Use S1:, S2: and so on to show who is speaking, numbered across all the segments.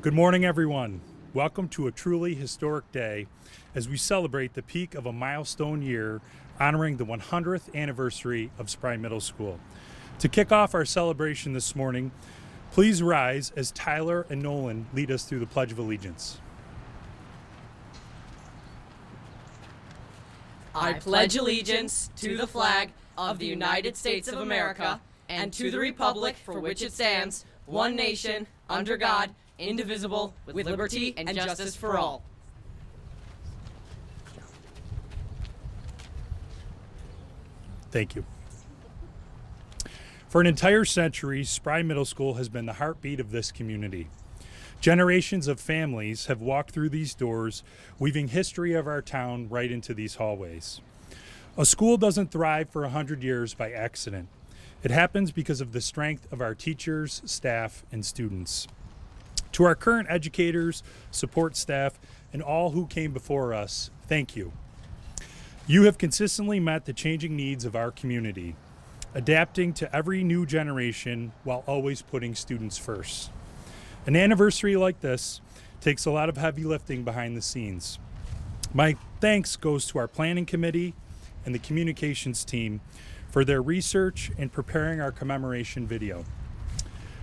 S1: Good morning, everyone. Welcome to a truly historic day as we celebrate the peak of a milestone year honoring the 100th anniversary of Spry Middle School. To kick off our celebration this morning, please rise as Tyler and Nolan lead us through the Pledge of Allegiance.
S2: I pledge allegiance to the flag of the United States of America and to the republic for which it stands, one nation, under God, indivisible, with liberty and justice for all.
S1: Thank you. For an entire century, Spry Middle School has been the heartbeat of this community. Generations of families have walked through these doors, weaving history of our town right into these hallways. A school doesn't thrive for 100 years by accident. It happens because of the strength of our teachers, staff, and students. To our current educators, support staff, and all who came before us, thank you. You have consistently met the changing needs of our community, adapting to every new generation while always putting students first. An anniversary like this takes a lot of heavy lifting behind the scenes. My thanks goes to our planning committee and the communications team for their research and preparing our commemoration video.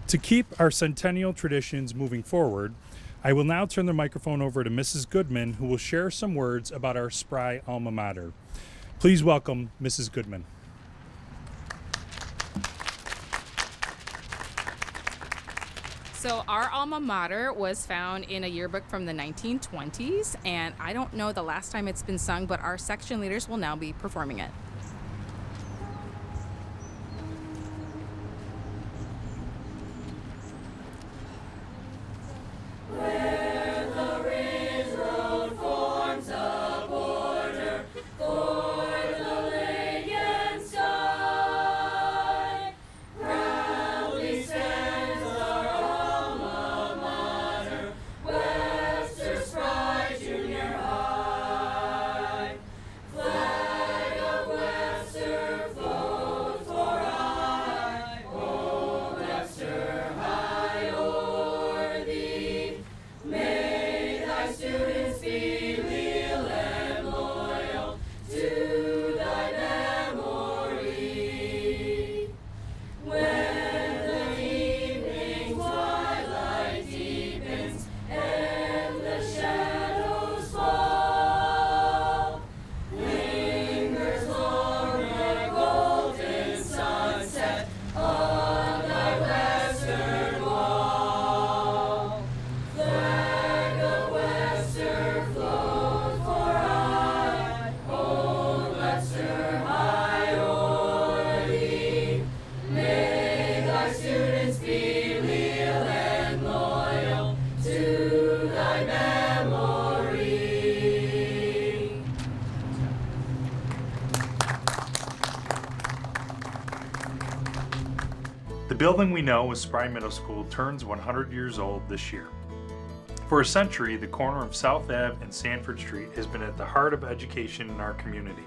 S1: To keep our centennial traditions moving forward, I will now turn the microphone over to Mrs. Goodman, who will share some words about our Spry alma mater. Please welcome Mrs. Goodman.
S3: So our alma mater was found in a yearbook from the 1920s, and I don't know the last time it's been sung, but our section leaders will now be performing it.
S1: The building we know as Spry Middle School turns 100 years old this year. For a century, the corner of South Ave and Sanford Street has been at the heart of education in our community.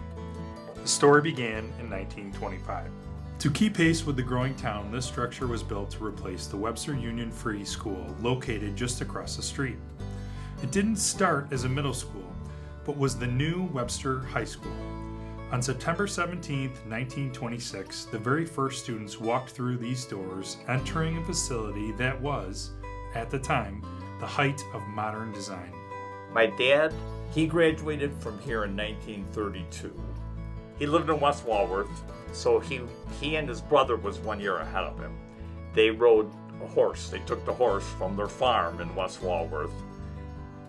S1: The story began in 1925. To keep pace with the growing town, this structure was built to replace the Webster Union Free School located just across the street. It didn't start as a middle school, but was the new Webster High School. On September 17, 1926, the very first students walked through these doors, entering a facility that was, at the time, the height of modern design.
S4: My dad, he graduated from here in 1932. He lived in West Walworth, so he and his brother was 1 year ahead of him. They rode a horse. They took the horse from their farm in West Walworth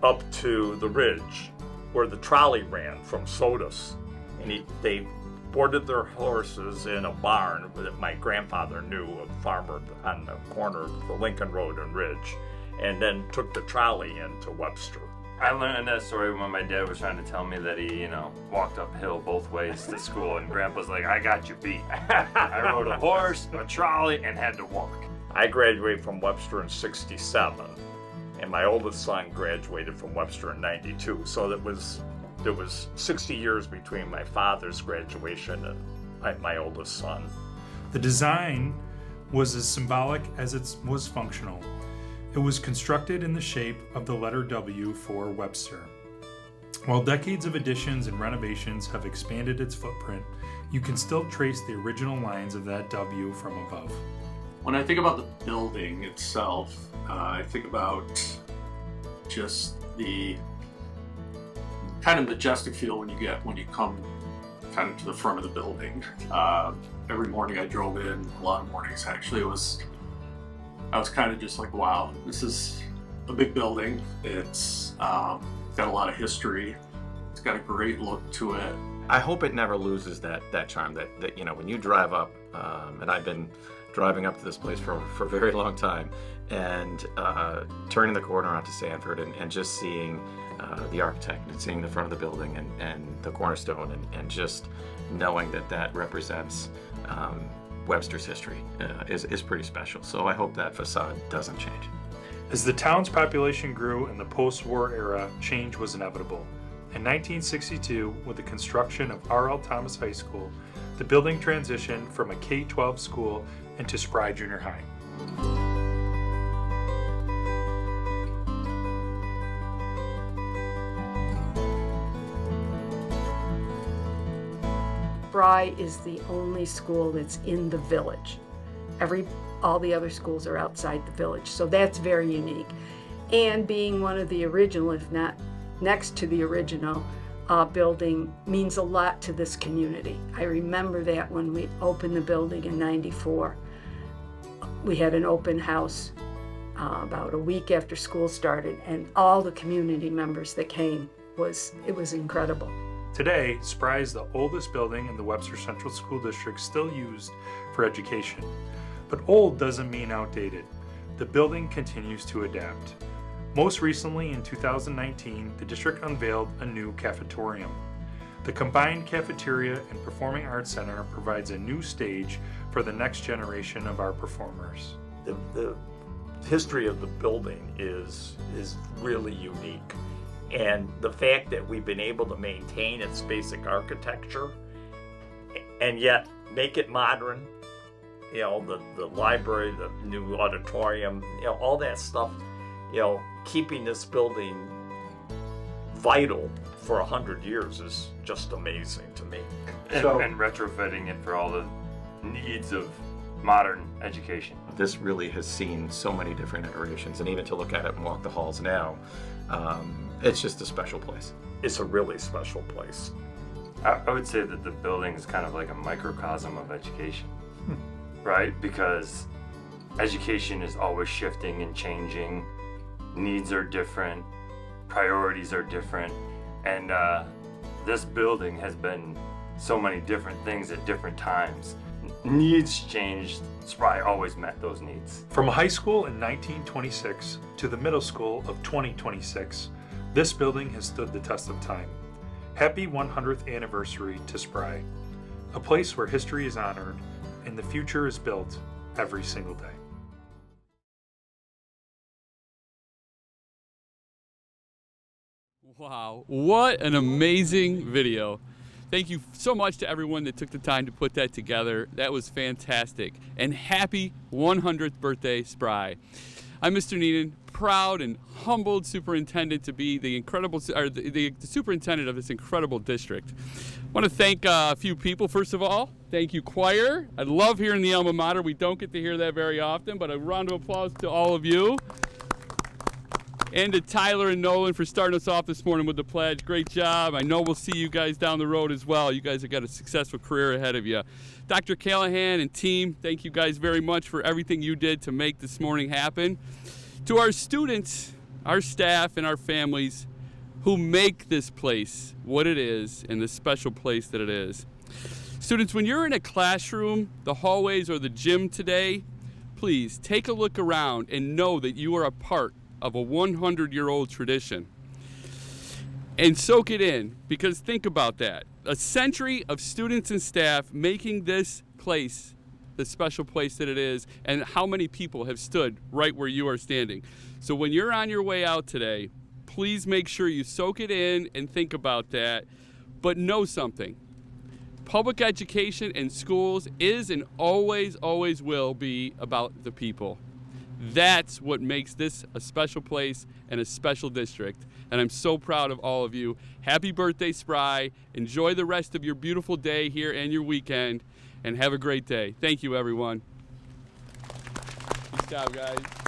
S4: up to the ridge where the trolley ran from Sodus. And they boarded their horses in a barn that my grandfather knew, a farmer on the corner of the Lincoln Road and Ridge, and then took the trolley into Webster.
S5: I learned that story when my dad was trying to tell me that he, walked uphill both ways to school, and Grandpa's like, I got you beat. I rode a horse, a trolley, and had to walk.
S4: I graduated from Webster in '67, and my oldest son graduated from Webster in '92, so there was 60 years between my father's graduation and my oldest son.
S1: The design was as symbolic as it was functional. It was constructed in the shape of the letter W for Webster. While decades of additions and renovations have expanded its footprint, you can still trace the original lines of that W from above.
S6: When I think about the building itself, I think about just the kind of majestic feel when you come kind of to the front of the building. Every morning I drove in, a lot of mornings actually, I was kind of just like, wow, this is a big building. It's got a lot of history. It's got a great look to it.
S7: I hope it never loses that charm that you know, when you drive up, and I've been driving up to this place for a very long time, and turning the corner onto Sanford and just seeing the architect and seeing the front of the building and the cornerstone and just knowing that represents Webster's history is pretty special. So I hope that facade doesn't change.
S1: As the town's population grew in the post-war era, change was inevitable. In 1962, with the construction of R.L. Thomas High School, the building transitioned from a K-12 school into Spry Junior High.
S8: Spry is the only school that's in the village. All the other schools are outside the village, so that's very unique. And being one of the original, if not next to the original building, means a lot to this community. I remember that when we opened the building in '94. We had an open house about a week after school started, and all the community members that came, it was incredible.
S1: Today, Spry is the oldest building in the Webster Central School District still used for education. But old doesn't mean outdated. The building continues to adapt. Most recently, in 2019, the district unveiled a new cafetorium. The combined cafeteria and performing arts center provides a new stage for the next generation of our performers.
S4: The history of the building is really unique. And the fact that we've been able to maintain its basic architecture and yet make it modern, you know, the library, the new auditorium, you know, all that stuff, you know, keeping this building vital for 100 years is just amazing to me.
S5: And retrofitting it for all the needs of modern education.
S7: This really has seen so many different iterations, and even to look at it and walk the halls now, it's just a special place.
S4: It's a really special place.
S5: I would say that the building is kind of like a microcosm of education, right? Because education is always shifting and changing. Needs are different, priorities are different, and this building has been so many different things at different times. Needs changed, Spry always met those needs.
S1: From a high school in 1926 to the middle school of 2026, this building has stood the test of time. Happy 100th anniversary to Spry, a place where history is honored and the future is built every single day.
S9: Wow, what an amazing video. Thank you so much to everyone that took the time to put that together. That was fantastic. And happy 100th birthday, Spry. I'm Mr. Neenan, proud and humbled superintendent to be the superintendent of this incredible district. I want to thank a few people. First of all, thank you, choir. I love hearing the alma mater. We don't get to hear that very often, but a round of applause to all of you. And to Tyler and Nolan for starting us off this morning with the pledge. Great job. I know we'll see you guys down the road as well. You guys have got a successful career ahead of you. Dr. Callahan and team, thank you guys very much for everything you did to make this morning happen. To our students, our staff, and our families who make this place what it is and the special place that it is. Students, when you're in a classroom, the hallways, or the gym today, please take a look around and know that you are a part of a 100-year-old tradition. And soak it in, because think about that. A century of students and staff making this place the special place that it is, and how many people have stood right where you are standing. So when you're on your way out today, please make sure you soak it in and think about that. But know something. Public education in schools is and always will be about the people. That's what makes this a special place and a special district. And I'm so proud of all of you. Happy birthday, Spry. Enjoy the rest of your beautiful day here and your weekend, and have a great day. Thank you, everyone. Good job, guys.